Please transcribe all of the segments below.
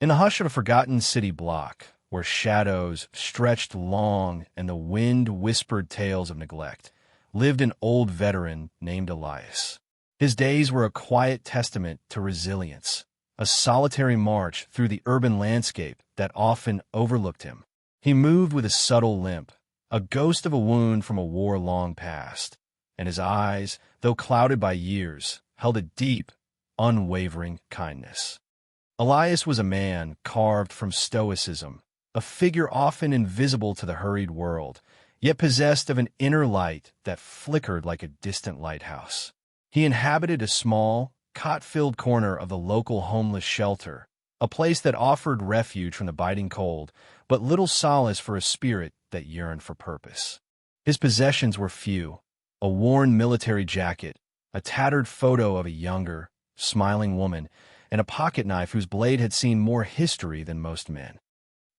In the hush of a forgotten city block, where shadows stretched long and the wind whispered tales of neglect, lived an old veteran named Elias. His days were a quiet testament to resilience, a solitary march through the urban landscape that often overlooked him. He moved with a subtle limp, a ghost of a wound from a war long past, and his eyes, though clouded by years, held a deep, unwavering kindness. Elias was a man carved from stoicism, a figure often invisible to the hurried world, yet possessed of an inner light that flickered like a distant lighthouse. He inhabited a small, cot-filled corner of the local homeless shelter, a place that offered refuge from the biting cold, but little solace for a spirit that yearned for purpose. His possessions were few: a worn military jacket, a tattered photo of a younger, smiling woman, and a pocket knife whose blade had seen more history than most men.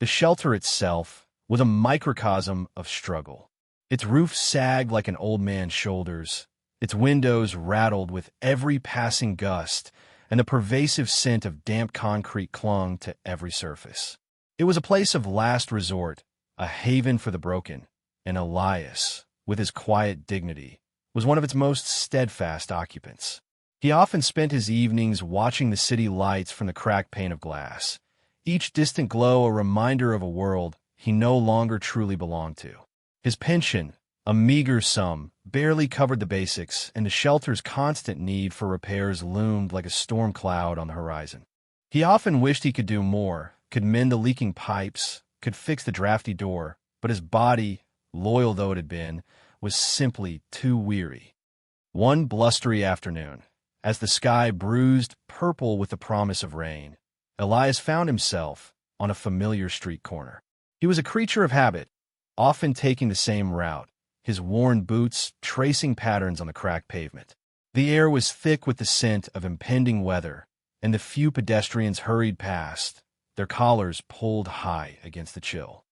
The shelter itself was a microcosm of struggle. Its roof sagged like an old man's shoulders, its windows rattled with every passing gust, and the pervasive scent of damp concrete clung to every surface. It was a place of last resort, a haven for the broken, and Elias, with his quiet dignity, was one of its most steadfast occupants. He often spent his evenings watching the city lights from the cracked pane of glass, each distant glow a reminder of a world he no longer truly belonged to. His pension, a meager sum, barely covered the basics, and the shelter's constant need for repairs loomed like a storm cloud on the horizon. He often wished he could do more, could mend the leaking pipes, could fix the drafty door, but his body, loyal though it had been, was simply too weary. One blustery afternoon, as the sky bruised purple with the promise of rain, Elias found himself on a familiar street corner. He was a creature of habit, often taking the same route, his worn boots tracing patterns on the cracked pavement. The air was thick with the scent of impending weather, and the few pedestrians hurried past, their collars pulled high against the chill.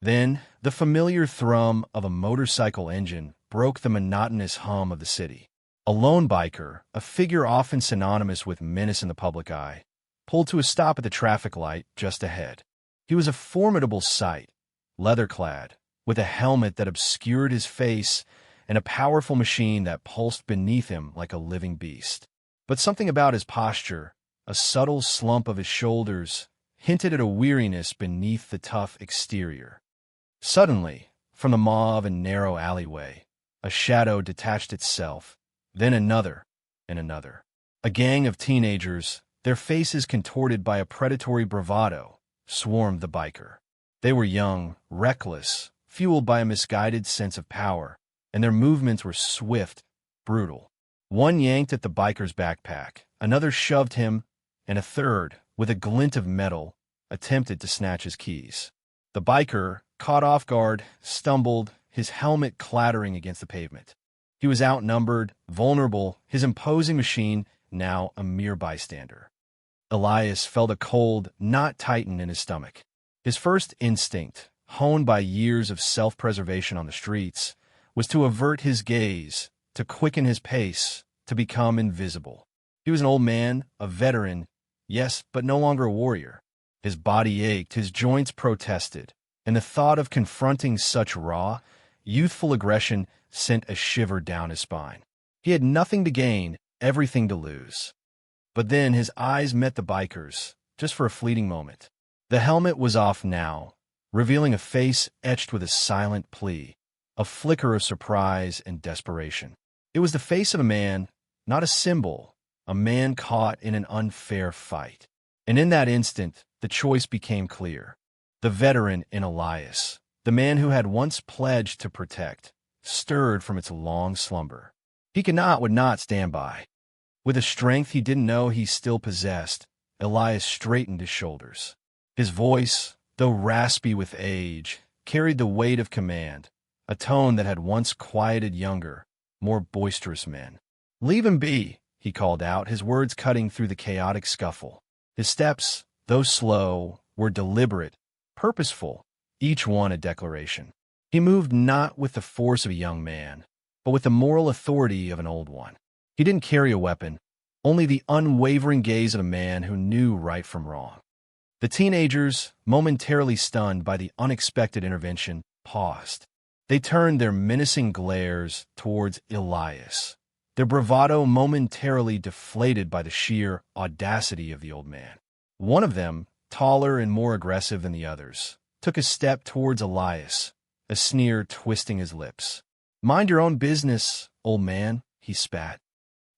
Then, the familiar thrum of a motorcycle engine broke the monotonous hum of the city. A lone biker, a figure often synonymous with menace in the public eye, pulled to a stop at the traffic light just ahead. He was a formidable sight, leather-clad, with a helmet that obscured his face and a powerful machine that pulsed beneath him like a living beast. But something about his posture, a subtle slump of his shoulders, hinted at a weariness beneath the tough exterior. Suddenly, from the mauve and narrow alleyway, a shadow detached itself, then another and another. A gang of teenagers, their faces contorted by a predatory bravado, swarmed the biker. They were young, reckless, fueled by a misguided sense of power, and their movements were swift, brutal. One yanked at the biker's backpack, another shoved him, and a third, with a glint of metal, attempted to snatch his keys. The biker, caught off guard, stumbled, his helmet clattering against the pavement. He was outnumbered, vulnerable, his imposing machine now a mere bystander. Elias felt a cold knot tighten in his stomach. His first instinct, honed by years of self-preservation on the streets, was to avert his gaze, to quicken his pace, to become invisible. He was an old man, a veteran, yes, but no longer a warrior. His body ached, his joints protested, and the thought of confronting such raw, youthful aggression sent a shiver down his spine. He had nothing to gain, everything to lose. But then his eyes met the biker's, just for a fleeting moment. The helmet was off now, revealing a face etched with a silent plea, a flicker of surprise and desperation. It was the face of a man, not a symbol, a man caught in an unfair fight. And in that instant, the choice became clear. The veteran in Elias, the man who had once pledged to protect, stirred from its long slumber. He would not stand by. With a strength he didn't know he still possessed, Elias straightened his shoulders. His voice, though raspy with age, carried the weight of command, a tone that had once quieted younger, more boisterous men. "Leave him be," he called out, his words cutting through the chaotic scuffle. His steps, though slow, were deliberate, purposeful, each one a declaration. He moved not with the force of a young man, but with the moral authority of an old one. He didn't carry a weapon, only the unwavering gaze of a man who knew right from wrong. The teenagers, momentarily stunned by the unexpected intervention, paused. They turned their menacing glares towards Elias, their bravado momentarily deflated by the sheer audacity of the old man. One of them, taller and more aggressive than the others, took a step towards Elias, a sneer twisting his lips. "Mind your own business, old man," he spat.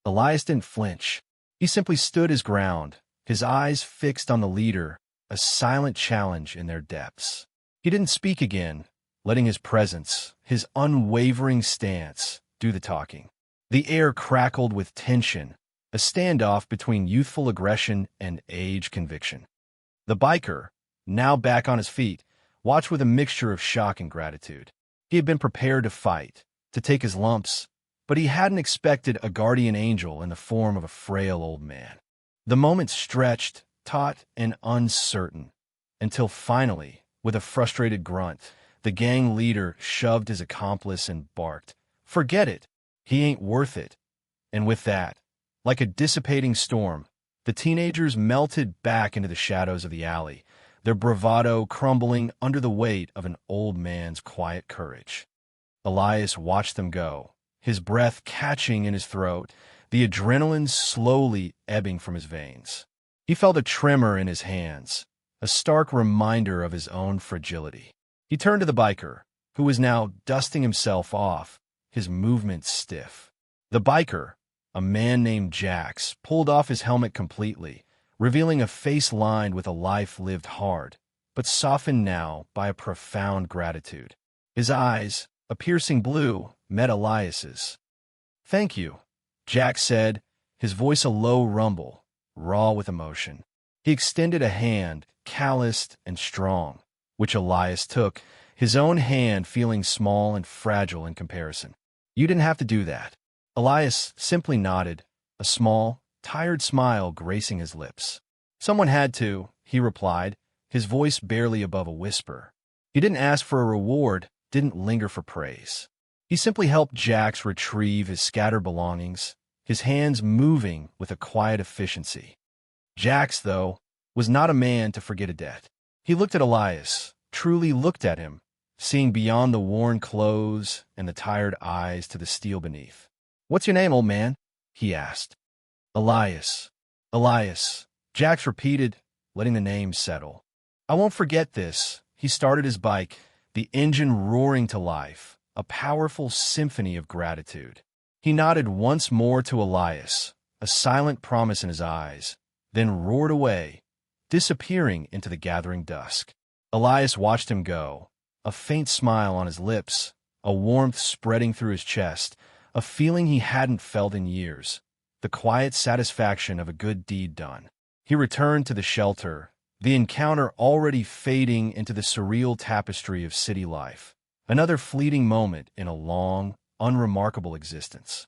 Elias didn't flinch. He simply stood his ground, his eyes fixed on the leader, a silent challenge in their depths. He didn't speak again, letting his presence, his unwavering stance, do the talking. The air crackled with tension, a standoff between youthful aggression and age conviction. The biker, now back on his feet, watched with a mixture of shock and gratitude. He had been prepared to fight, to take his lumps, but he hadn't expected a guardian angel in the form of a frail old man. The moment stretched, taut and uncertain, until finally, with a frustrated grunt, the gang leader shoved his accomplice and barked, "Forget it! He ain't worth it." And with that, like a dissipating storm, the teenagers melted back into the shadows of the alley, their bravado crumbling under the weight of an old man's quiet courage. Elias watched them go, his breath catching in his throat, the adrenaline slowly ebbing from his veins. He felt a tremor in his hands, a stark reminder of his own fragility. He turned to the biker, who was now dusting himself off, his movements stiff. The biker, a man named Jax, pulled off his helmet completely, revealing a face lined with a life lived hard, but softened now by a profound gratitude. His eyes, a piercing blue, met Elias's. "Thank you," Jax said, his voice a low rumble, raw with emotion. He extended a hand, calloused and strong, which Elias took, his own hand feeling small and fragile in comparison. "You didn't have to do that." Elias simply nodded, a small, tired smile gracing his lips. "Someone had to," he replied, his voice barely above a whisper. He didn't ask for a reward, didn't linger for praise. He simply helped Jax retrieve his scattered belongings, his hands moving with a quiet efficiency. Jax, though, was not a man to forget a debt. He looked at Elias, truly looked at him, seeing beyond the worn clothes and the tired eyes to the steel beneath. "What's your name, old man?" he asked. "Elias. Elias," Jax repeated, letting the name settle. "I won't forget this." He started his bike, the engine roaring to life, a powerful symphony of gratitude. He nodded once more to Elias, a silent promise in his eyes, then roared away, disappearing into the gathering dusk. Elias watched him go, a faint smile on his lips, a warmth spreading through his chest, a feeling he hadn't felt in years, the quiet satisfaction of a good deed done. He returned to the shelter, the encounter already fading into the surreal tapestry of city life, another fleeting moment in a long, unremarkable existence.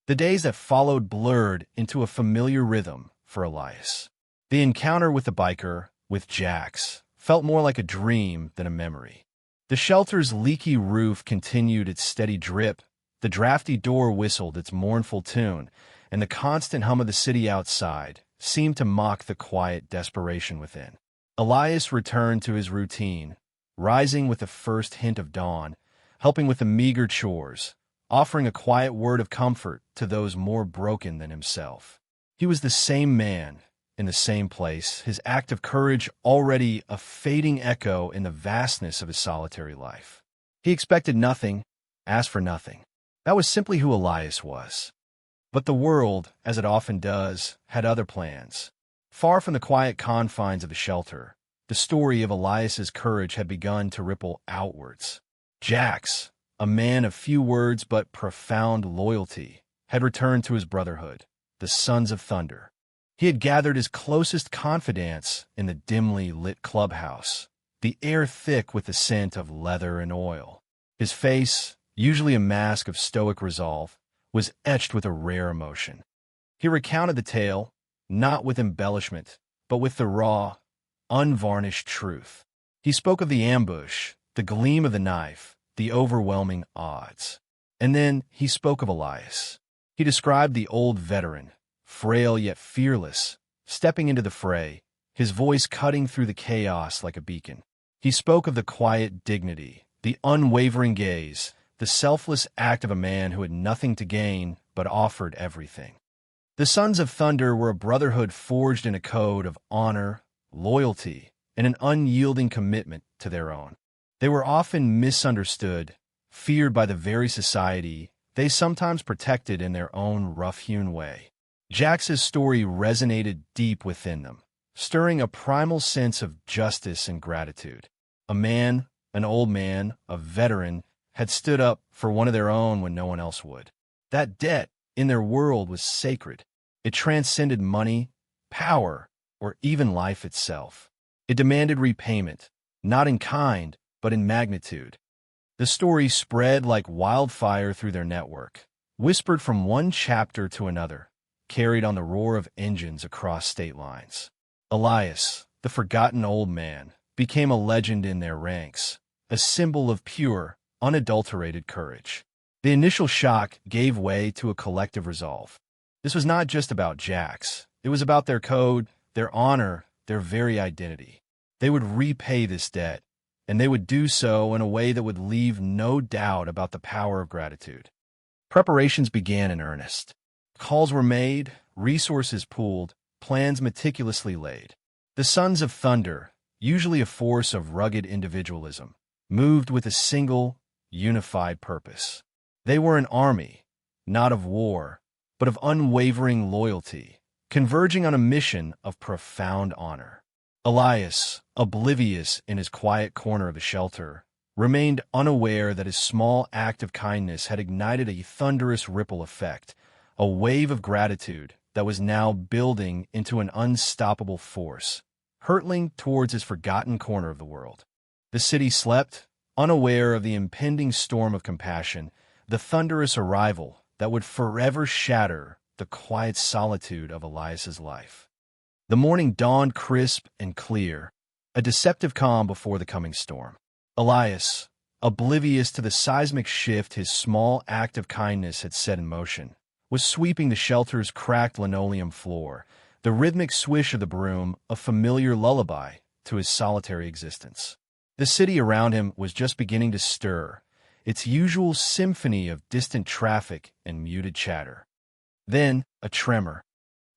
The days that followed blurred into a familiar rhythm for Elias. The encounter with the biker, with Jax, felt more like a dream than a memory. The shelter's leaky roof continued its steady drip, the drafty door whistled its mournful tune, and the constant hum of the city outside seemed to mock the quiet desperation within. Elias returned to his routine, rising with the first hint of dawn, helping with the meager chores, offering a quiet word of comfort to those more broken than himself. He was the same man, in the same place, his act of courage already a fading echo in the vastness of his solitary life. He expected nothing, asked for nothing. That was simply who Elias was. But the world, as it often does, had other plans. Far from the quiet confines of the shelter, the story of Elias's courage had begun to ripple outwards. Jax, a man of few words but profound loyalty, had returned to his brotherhood, the Sons of Thunder. He had gathered his closest confidants in the dimly lit clubhouse, the air thick with the scent of leather and oil. His face, usually a mask of stoic resolve, was etched with a rare emotion. He recounted the tale, not with embellishment, but with the raw, unvarnished truth. He spoke of the ambush, the gleam of the knife, the overwhelming odds. And then he spoke of Elias. He described the old veteran, frail yet fearless, stepping into the fray, his voice cutting through the chaos like a beacon. He spoke of the quiet dignity, the unwavering gaze, the selfless act of a man who had nothing to gain but offered everything. The Sons of Thunder were a brotherhood forged in a code of honor, loyalty, and an unyielding commitment to their own. They were often misunderstood, feared by the very society they sometimes protected in their own rough-hewn way. Jax's story resonated deep within them, stirring a primal sense of justice and gratitude. A man, an old man, a veteran, had stood up for one of their own when no one else would. That debt in their world was sacred. It transcended money, power, or even life itself. It demanded repayment, not in kind, but in magnitude. The story spread like wildfire through their network, whispered from one chapter to another, carried on the roar of engines across state lines. Elias, the forgotten old man, became a legend in their ranks, a symbol of pure, unadulterated courage. The initial shock gave way to a collective resolve. This was not just about Jax. It was about their code, their honor, their very identity. They would repay this debt, and they would do so in a way that would leave no doubt about the power of gratitude. Preparations began in earnest. Calls were made, resources pooled, plans meticulously laid. The Sons of Thunder, usually a force of rugged individualism, moved with a single, unified purpose. They were an army, not of war, but of unwavering loyalty, converging on a mission of profound honor. Elias, oblivious in his quiet corner of the shelter, remained unaware that his small act of kindness had ignited a thunderous ripple effect, a wave of gratitude that was now building into an unstoppable force, hurtling towards his forgotten corner of the world. The city slept, unaware of the impending storm of compassion, the thunderous arrival that would forever shatter the quiet solitude of Elias's life. The morning dawned crisp and clear, a deceptive calm before the coming storm. Elias, oblivious to the seismic shift his small act of kindness had set in motion, was sweeping the shelter's cracked linoleum floor, the rhythmic swish of the broom a familiar lullaby to his solitary existence. The city around him was just beginning to stir, its usual symphony of distant traffic and muted chatter. Then, a tremor.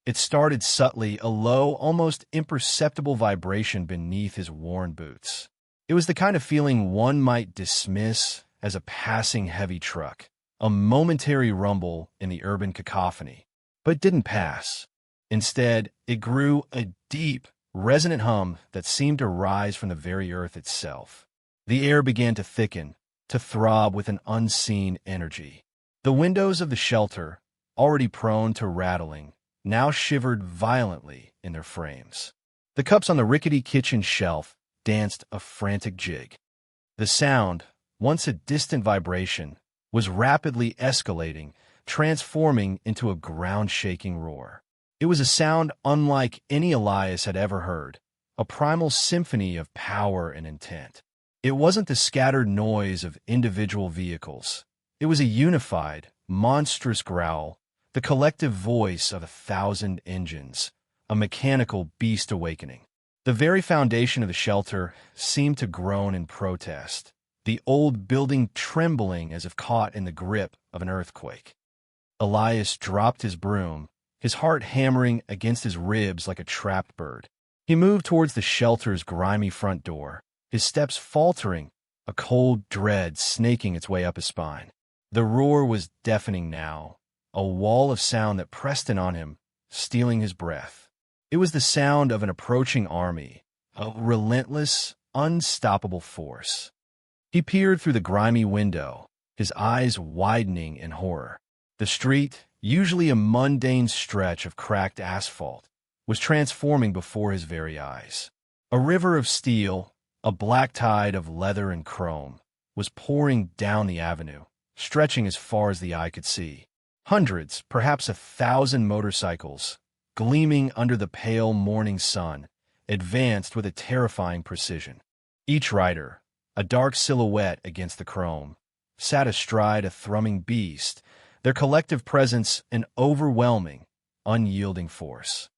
It started subtly, a low, almost imperceptible vibration beneath his worn boots. It was the kind of feeling one might dismiss as a passing heavy truck, a momentary rumble in the urban cacophony. But it didn't pass. Instead, it grew a deep, resonant hum that seemed to rise from the very earth itself. The air began to thicken, to throb with an unseen energy. The windows of the shelter, already prone to rattling, now shivered violently in their frames. The cups on the rickety kitchen shelf danced a frantic jig. The sound, once a distant vibration, was rapidly escalating, transforming into a ground-shaking roar. It was a sound unlike any Elias had ever heard, a primal symphony of power and intent. It wasn't the scattered noise of individual vehicles. It was a unified, monstrous growl, the collective voice of 1,000 engines, a mechanical beast awakening. The very foundation of the shelter seemed to groan in protest, the old building trembling as if caught in the grip of an earthquake. Elias dropped his broom, his heart hammering against his ribs like a trapped bird. He moved towards the shelter's grimy front door, his steps faltering, a cold dread snaking its way up his spine. The roar was deafening now, a wall of sound that pressed in on him, stealing his breath. It was the sound of an approaching army, a relentless, unstoppable force. He peered through the grimy window, his eyes widening in horror. The street, usually a mundane stretch of cracked asphalt, was transforming before his very eyes. A river of steel, a black tide of leather and chrome, was pouring down the avenue, stretching as far as the eye could see. Hundreds, perhaps 1,000 motorcycles, gleaming under the pale morning sun, advanced with a terrifying precision. Each rider, a dark silhouette against the chrome, sat astride a thrumming beast, their collective presence an overwhelming, unyielding force.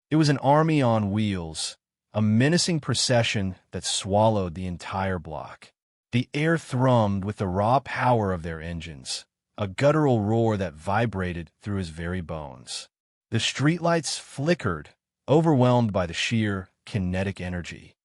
It was an army on wheels, a menacing procession that swallowed the entire block. The air thrummed with the raw power of their engines, a guttural roar that vibrated through his very bones. The streetlights flickered, overwhelmed by the sheer, kinetic energy.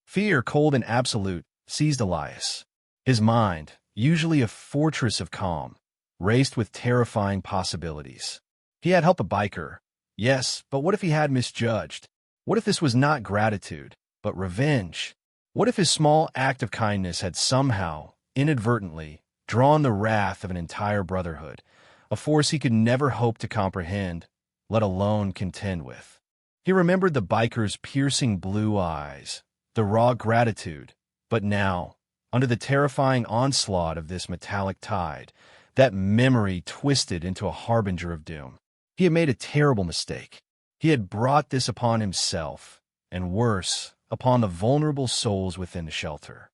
Fear, cold and absolute, seized Elias. His mind, usually a fortress of calm, raced with terrifying possibilities. He had helped a biker, yes, but what if he had misjudged? What if this was not gratitude, but revenge? What if his small act of kindness had somehow, inadvertently, drawn the wrath of an entire brotherhood, a force he could never hope to comprehend, let alone contend with? He remembered the biker's piercing blue eyes, the raw gratitude, but now, under the terrifying onslaught of this metallic tide, that memory twisted into a harbinger of doom. He had made a terrible mistake. He had brought this upon himself, and worse, upon the vulnerable souls within the shelter.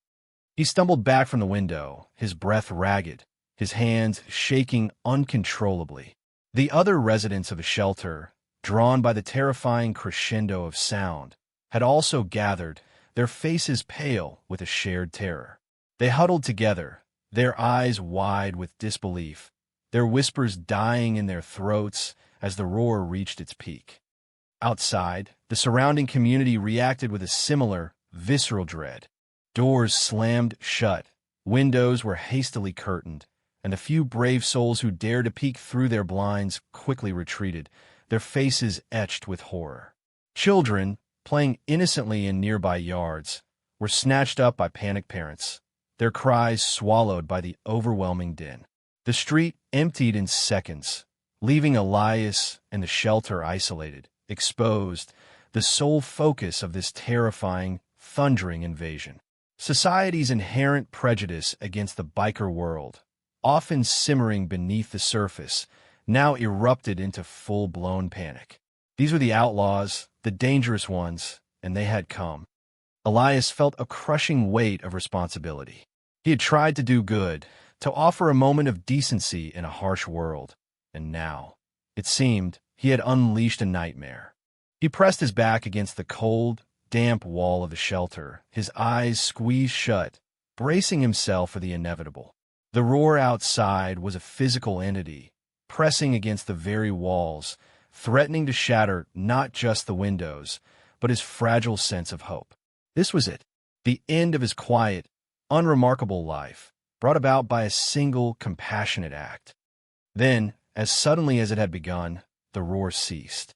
He stumbled back from the window, his breath ragged, his hands shaking uncontrollably. The other residents of the shelter, drawn by the terrifying crescendo of sound, had also gathered, their faces pale with a shared terror. They huddled together, their eyes wide with disbelief, their whispers dying in their throats as the roar reached its peak. Outside, the surrounding community reacted with a similar, visceral dread. Doors slammed shut, windows were hastily curtained, and the few brave souls who dared to peek through their blinds quickly retreated, their faces etched with horror. Children, playing innocently in nearby yards, were snatched up by panicked parents, their cries swallowed by the overwhelming din. The street emptied in seconds, leaving Elias and the shelter isolated, exposed, the sole focus of this terrifying, thundering invasion. Society's inherent prejudice against the biker world, often simmering beneath the surface, now erupted into full-blown panic. These were the outlaws, the dangerous ones, and they had come. Elias felt a crushing weight of responsibility. He had tried to do good, to offer a moment of decency in a harsh world, and now, it seemed, he had unleashed a nightmare. He pressed his back against the cold, damp wall of the shelter, his eyes squeezed shut, bracing himself for the inevitable. The roar outside was a physical entity, pressing against the very walls, threatening to shatter not just the windows, but his fragile sense of hope. This was it, the end of his quiet, unremarkable life, brought about by a single compassionate act. Then, as suddenly as it had begun, the roar ceased.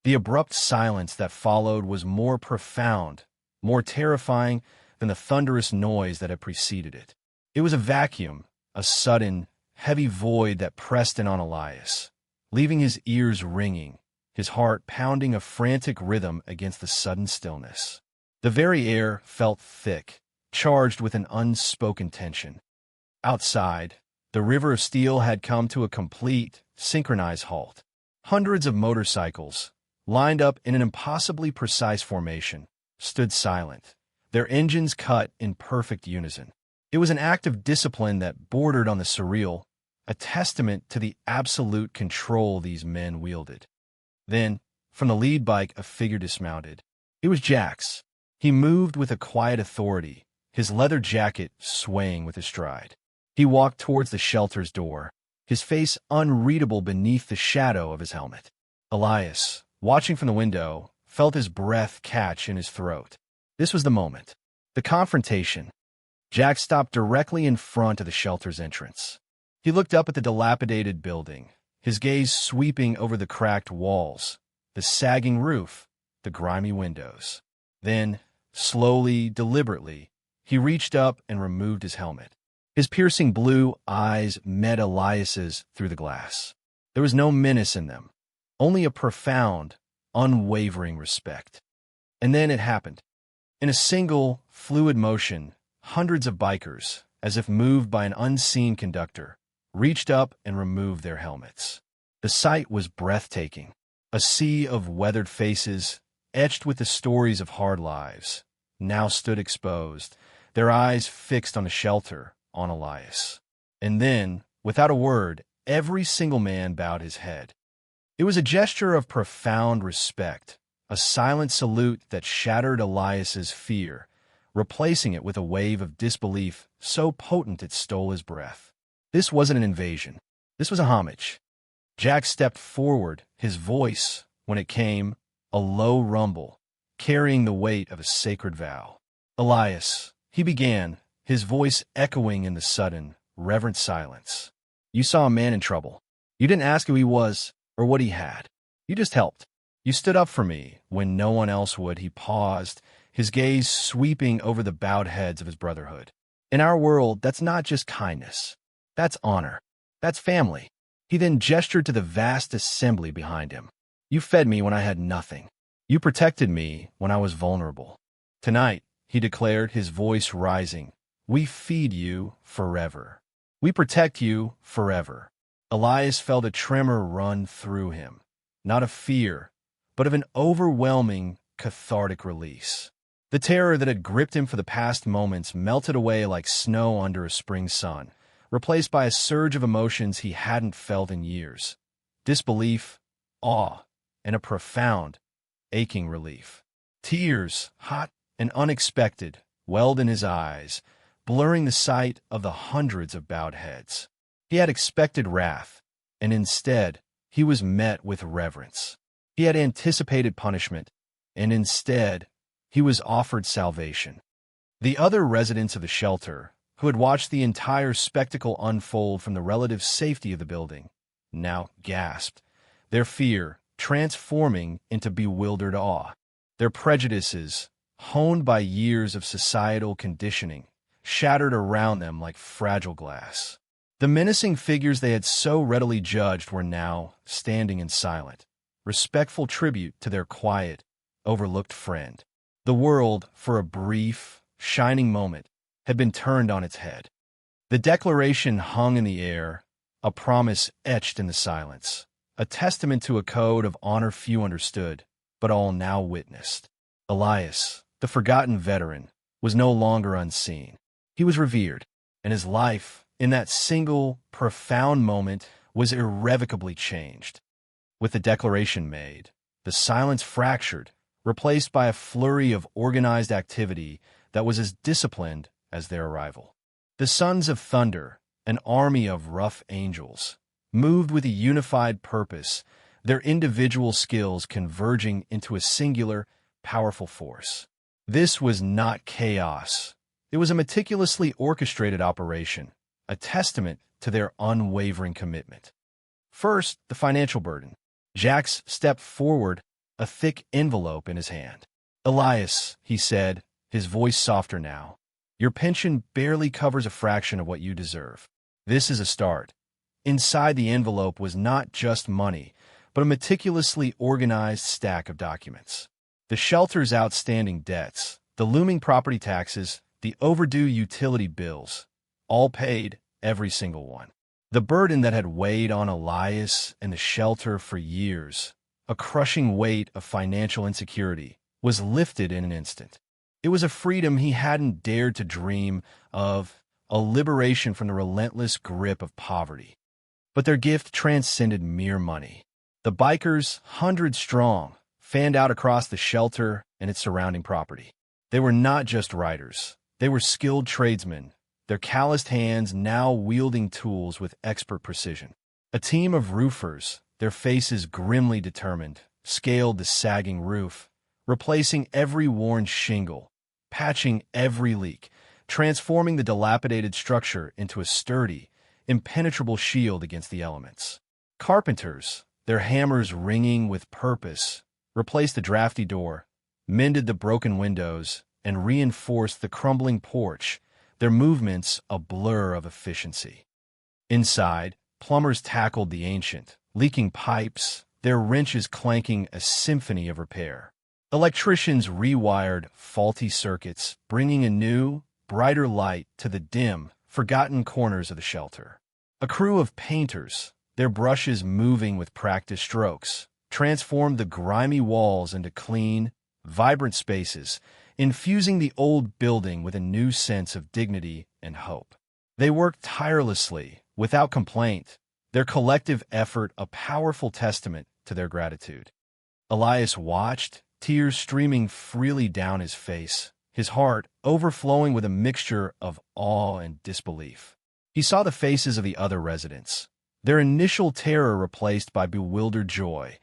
The abrupt silence that followed was more profound, more terrifying than the thunderous noise that had preceded it. It was a vacuum, a sudden, heavy void that pressed in on Elias, leaving his ears ringing, his heart pounding a frantic rhythm against the sudden stillness. The very air felt thick, charged with an unspoken tension. Outside, the river of steel had come to a complete, synchronized halt. Hundreds of motorcycles, lined up in an impossibly precise formation, stood silent, their engines cut in perfect unison. It was an act of discipline that bordered on the surreal, a testament to the absolute control these men wielded. Then, from the lead bike, a figure dismounted. It was Jack's. He moved with a quiet authority, his leather jacket swaying with his stride. He walked towards the shelter's door, his face unreadable beneath the shadow of his helmet. Elias, watching from the window, felt his breath catch in his throat. This was the moment. The confrontation. Jack stopped directly in front of the shelter's entrance. He looked up at the dilapidated building, his gaze sweeping over the cracked walls, the sagging roof, the grimy windows. Then, slowly, deliberately, he reached up and removed his helmet. His piercing blue eyes met Elias's through the glass. There was no menace in them, only a profound, unwavering respect. And then it happened. In a single, fluid motion, hundreds of bikers, as if moved by an unseen conductor, reached up and removed their helmets. The sight was breathtaking. A sea of weathered faces, etched with the stories of hard lives, now stood exposed, their eyes fixed on the shelter, on Elias. And then, without a word, every single man bowed his head. It was a gesture of profound respect, a silent salute that shattered Elias's fear, replacing it with a wave of disbelief so potent it stole his breath. This wasn't an invasion. This was a homage. Jack stepped forward, his voice, when it came, a low rumble, carrying the weight of a sacred vow. Elias, he began, his voice echoing in the sudden, reverent silence. You saw a man in trouble. You didn't ask who he was or what he had. You just helped. You stood up for me when no one else would. He paused, his gaze sweeping over the bowed heads of his brotherhood. In our world, that's not just kindness. That's honor. That's family. He then gestured to the vast assembly behind him. You fed me when I had nothing. You protected me when I was vulnerable. Tonight, he declared, his voice rising, we feed you forever. We protect you forever. Elias felt a tremor run through him, not of fear, but of an overwhelming, cathartic release. The terror that had gripped him for the past moments melted away like snow under a spring sun, replaced by a surge of emotions he hadn't felt in years. Disbelief, awe, and a profound, aching relief. Tears, hot and unexpected, welled in his eyes, blurring the sight of the hundreds of bowed heads. He had expected wrath, and instead, he was met with reverence. He had anticipated punishment, and instead, he was offered salvation. The other residents of the shelter, who had watched the entire spectacle unfold from the relative safety of the building, now gasped, their fear transforming into bewildered awe. Their prejudices, honed by years of societal conditioning, shattered around them like fragile glass. The menacing figures they had so readily judged were now standing in silent, respectful tribute to their quiet, overlooked friend. The world, for a brief, shining moment, had been turned on its head. The declaration hung in the air, a promise etched in the silence, a testament to a code of honor few understood, but all now witnessed. Elias, the forgotten veteran, was no longer unseen. He was revered, and his life, in that single, profound moment, was irrevocably changed. With the declaration made, the silence fractured, replaced by a flurry of organized activity that was as disciplined as their arrival. The Sons of Thunder, an army of rough angels, moved with a unified purpose, their individual skills converging into a singular, powerful force. This was not chaos. It was a meticulously orchestrated operation, a testament to their unwavering commitment. First, the financial burden. Jax stepped forward, a thick envelope in his hand. Elias, he said, his voice softer now, your pension barely covers a fraction of what you deserve. This is a start. Inside the envelope was not just money, but a meticulously organized stack of documents. The shelter's outstanding debts, the looming property taxes, the overdue utility bills, all paid, every single one. The burden that had weighed on Elias and the shelter for years, a crushing weight of financial insecurity, was lifted in an instant. It was a freedom he hadn't dared to dream of, a liberation from the relentless grip of poverty. But their gift transcended mere money. The bikers, 100 strong, fanned out across the shelter and its surrounding property. They were not just riders. They were skilled tradesmen, their calloused hands now wielding tools with expert precision. A team of roofers, their faces grimly determined, scaled the sagging roof, replacing every worn shingle, patching every leak, transforming the dilapidated structure into a sturdy, impenetrable shield against the elements. Carpenters, their hammers ringing with purpose, replaced the drafty door, mended the broken windows, and reinforced the crumbling porch, their movements a blur of efficiency. Inside, plumbers tackled the ancient, leaking pipes, their wrenches clanking a symphony of repair. Electricians rewired faulty circuits, bringing a new, brighter light to the dim, forgotten corners of the shelter. A crew of painters, their brushes moving with practiced strokes, transformed the grimy walls into clean, vibrant spaces, infusing the old building with a new sense of dignity and hope. They worked tirelessly, without complaint, their collective effort a powerful testament to their gratitude. Elias watched, tears streaming freely down his face, his heart overflowing with a mixture of awe and disbelief. He saw the faces of the other residents, their initial terror replaced by bewildered joy,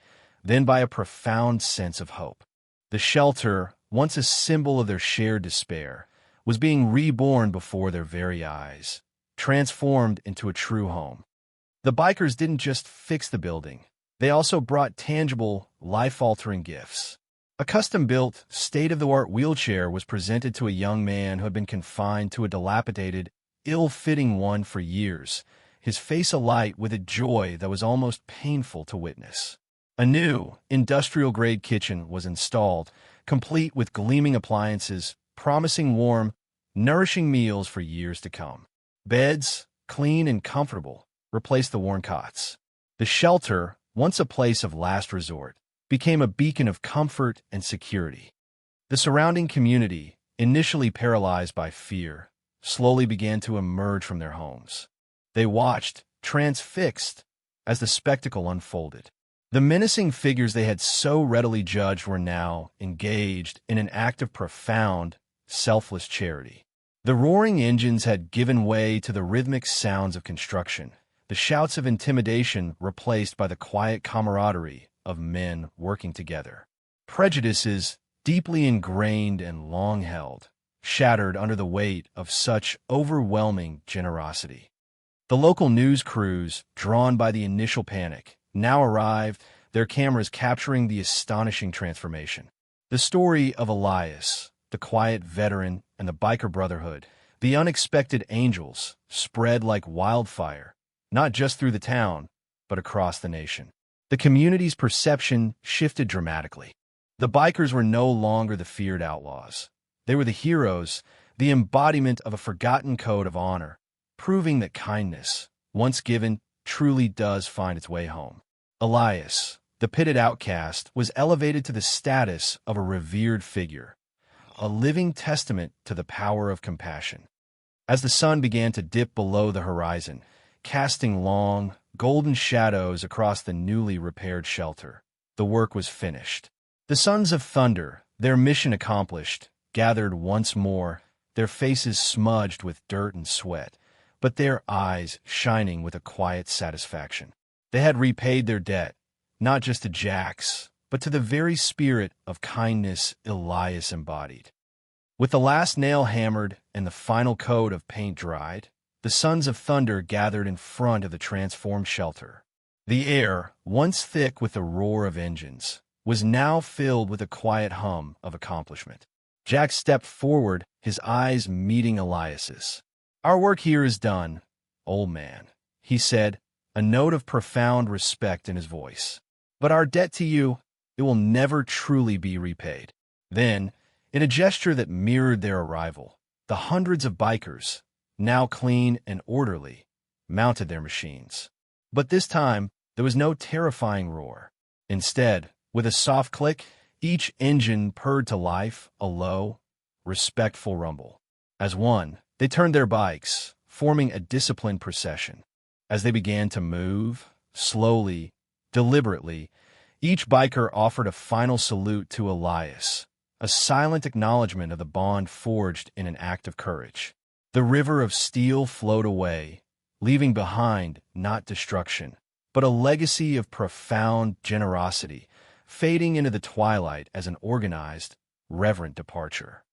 then by a profound sense of hope. The shelter, once a symbol of their shared despair, was being reborn before their very eyes, transformed into a true home. The bikers didn't just fix the building, they also brought tangible, life-altering gifts. A custom-built, state-of-the-art wheelchair was presented to a young man who had been confined to a dilapidated, ill-fitting one for years, his face alight with a joy that was almost painful to witness. A new, industrial-grade kitchen was installed, complete with gleaming appliances, promising warm, nourishing meals for years to come. Beds, clean and comfortable, replaced the worn cots. The shelter, once a place of last resort, became a beacon of comfort and security. The surrounding community, initially paralyzed by fear, slowly began to emerge from their homes. They watched, transfixed, as the spectacle unfolded. The menacing figures they had so readily judged were now engaged in an act of profound, selfless charity. The roaring engines had given way to the rhythmic sounds of construction, the shouts of intimidation replaced by the quiet camaraderie of men working together. Prejudices, deeply ingrained and long held, shattered under the weight of such overwhelming generosity. The local news crews, drawn by the initial panic, now arrived, their cameras capturing the astonishing transformation. The story of Elias, the quiet veteran, and the biker brotherhood, the unexpected angels, spread like wildfire, not just through the town, but across the nation. The community's perception shifted dramatically. The bikers were no longer the feared outlaws. They were the heroes, the embodiment of a forgotten code of honor, proving that kindness, once given, truly does find its way home. Elias, the pitted outcast, was elevated to the status of a revered figure, a living testament to the power of compassion. As the sun began to dip below the horizon, casting long, golden shadows across the newly repaired shelter, the work was finished. The Sons of Thunder, their mission accomplished, gathered once more, their faces smudged with dirt and sweat, but their eyes shining with a quiet satisfaction. They had repaid their debt, not just to Jax, but to the very spirit of kindness Elias embodied. With the last nail hammered and the final coat of paint dried, the Sons of Thunder gathered in front of the transformed shelter. The air, once thick with the roar of engines, was now filled with a quiet hum of accomplishment. Jack stepped forward, his eyes meeting Elias's. "Our work here is done, old man," he said, a note of profound respect in his voice. "But our debt to you, it will never truly be repaid." Then, in a gesture that mirrored their arrival, the hundreds of bikers, now clean and orderly, mounted their machines. But this time, there was no terrifying roar. Instead, with a soft click, each engine purred to life, a low, respectful rumble. As one, they turned their bikes, forming a disciplined procession. As they began to move, slowly, deliberately, each biker offered a final salute to Elias, a silent acknowledgement of the bond forged in an act of courage. The river of steel flowed away, leaving behind not destruction, but a legacy of profound generosity, fading into the twilight as an organized, reverent departure.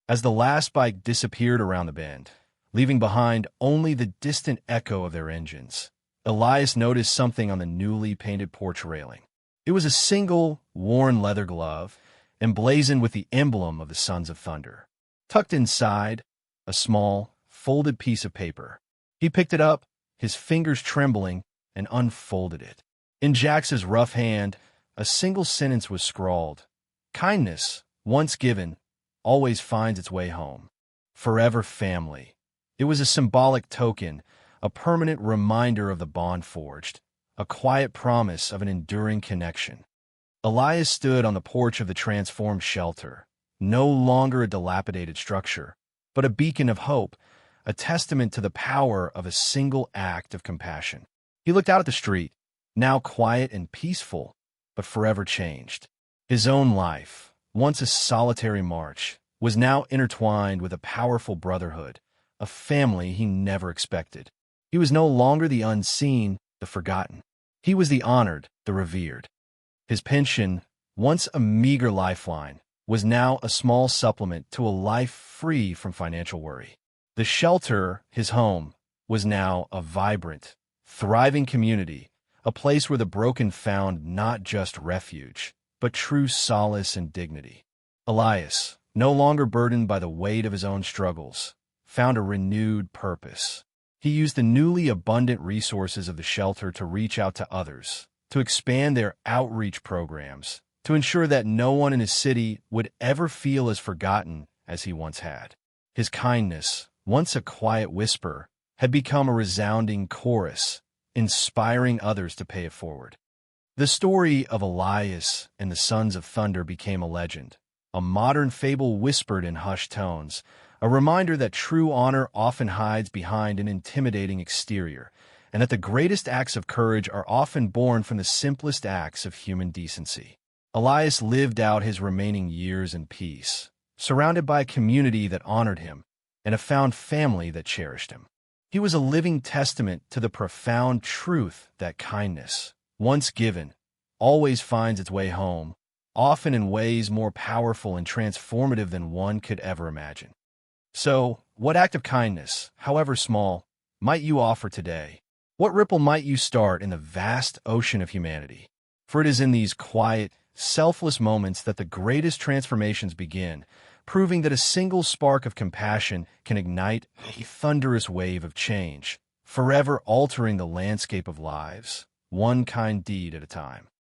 As the last bike disappeared around the bend, leaving behind only the distant echo of their engines, Elias noticed something on the newly painted porch railing. It was a single, worn leather glove, emblazoned with the emblem of the Sons of Thunder. Tucked inside, a small, folded piece of paper. He picked it up, his fingers trembling, and unfolded it. In Jax's rough hand, a single sentence was scrawled. "Kindness, once given, always finds its way home. Forever family." It was a symbolic token, a permanent reminder of the bond forged, a quiet promise of an enduring connection. Elias stood on the porch of the transformed shelter, no longer a dilapidated structure, but a beacon of hope, a testament to the power of a single act of compassion. He looked out at the street, now quiet and peaceful, but forever changed. His own life, once a solitary march, was now intertwined with a powerful brotherhood, a family he never expected. He was no longer the unseen, the forgotten. He was the honored, the revered. His pension, once a meager lifeline, was now a small supplement to a life free from financial worry. The shelter, his home, was now a vibrant, thriving community, a place where the broken found not just refuge, but true solace and dignity. Elias, no longer burdened by the weight of his own struggles, found a renewed purpose. He used the newly abundant resources of the shelter to reach out to others, to expand their outreach programs, to ensure that no one in his city would ever feel as forgotten as he once had. His kindness, once a quiet whisper, had become a resounding chorus, inspiring others to pay it forward. The story of Elias and the Sons of Thunder became a legend, a modern fable whispered in hushed tones, a reminder that true honor often hides behind an intimidating exterior, and that the greatest acts of courage are often born from the simplest acts of human decency. Elias lived out his remaining years in peace, surrounded by a community that honored him and a found family that cherished him. He was a living testament to the profound truth that kindness, once given, always finds its way home, often in ways more powerful and transformative than one could ever imagine. So, what act of kindness, however small, might you offer today? What ripple might you start in the vast ocean of humanity? For it is in these quiet, selfless moments that the greatest transformations begin, proving that a single spark of compassion can ignite a thunderous wave of change, forever altering the landscape of lives, one kind deed at a time.